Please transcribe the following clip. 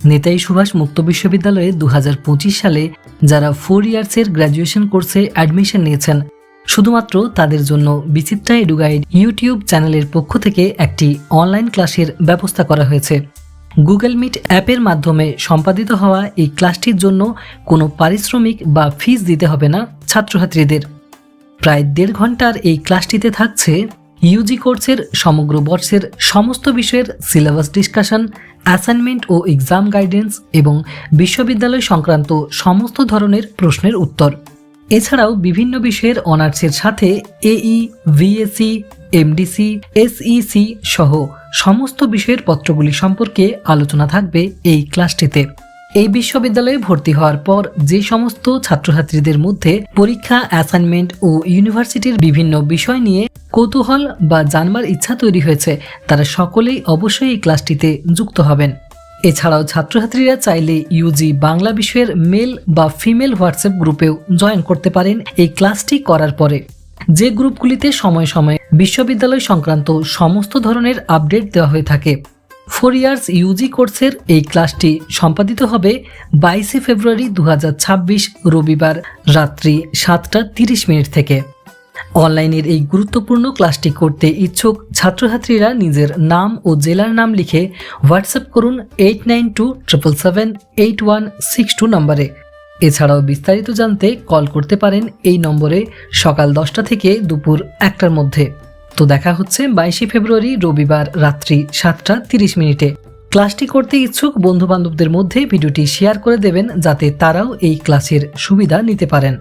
নেতাজি সুভাষ মুক্ত বিশ্ববিদ্যালয়ে 2025 সালে যারা 4 ইয়ার্সের গ্র্যাজুয়েশন কোর্সে অ্যাডমিশন নিয়েছেন, শুধুমাত্র তাদের জন্য বিচিত্রা এডুগাইড ইউটিউব চ্যানেলের পক্ষ থেকে একটি অনলাইন ক্লাসের ব্যবস্থা করা হয়েছে। গুগল মিট অ্যাপের মাধ্যমে সম্পাদিত হওয়া এই ক্লাসটির জন্য কোনো পারিশ্রমিক বা ফিস দিতে হবে না ছাত্রছাত্রীদের। প্রায় 1.5 ঘন্টার এই ক্লাসটিতে থাকছে ইউজি কোর্সের সমগ্র বর্ষের সমস্ত বিষয়ের সিলেবাস ডিসকাশন, অ্যাসাইনমেন্ট ও এক্সাম গাইডেন্স এবং বিশ্ববিদ্যালয় সংক্রান্ত সমস্ত ধরনের প্রশ্নের উত্তর। এছাড়াও বিভিন্ন বিষয়ের অনার্সের সাথে এই, ভিএসসি, এমডিসি, এসইসি সহ সমস্ত বিষয়ের পত্রগুলি সম্পর্কে আলোচনা থাকবে এই ক্লাসটিতে। এই বিশ্ববিদ্যালয়ে ভর্তি হওয়ার পর যে সমস্ত ছাত্রছাত্রীদের মধ্যে পরীক্ষা, অ্যাসাইনমেন্ট ও ইউনিভার্সিটির বিভিন্ন বিষয় নিয়ে কৌতূহল বা জানবার ইচ্ছা তৈরি হয়েছে, তারা সকলেই অবশ্যই এই ক্লাসটিতে যুক্ত হবেন। এছাড়াও ছাত্রছাত্রীরা চাইলে ইউজি বাংলা বিষয়ের মেল বা ফিমেল হোয়াটসঅ্যাপ গ্রুপেও জয়েন করতে পারেন এই ক্লাসটি করার পরে, যে গ্রুপগুলিতে সময়ে সময়ে বিশ্ববিদ্যালয় সংক্রান্ত সমস্ত ধরনের আপডেট দেওয়া হয়ে থাকে। 4 ইয়ার্স ইউজি কোর্সের এই ক্লাসটি সম্পাদিত হবে 22 ফেব্রুয়ারি 2026 রবিবার রাত্রি 7:30 থেকে। অনলাইনের এই গুরুত্বপূর্ণ ক্লাসটি করতে ইচ্ছুক ছাত্রছাত্রীরা নিজের নাম ও জেলার নাম লিখে হোয়াটসঅ্যাপ করুন 8927778162 নম্বরে। এছাড়াও বিস্তারিত জানতে কল করতে পারেন এই নম্বরে সকাল 10টা থেকে দুপুর 1টার মধ্যে। তো দেখা হচ্ছে 22 ফেব্রুয়ারি রবিবার রাত্রি 7:30। ক্লাসটি করতে ইচ্ছুক বন্ধু বান্ধবদের মধ্যে ভিডিওটি শেয়ার করে দেবেন, যাতে তারাও এই ক্লাসের সুবিধা নিতে পারেন।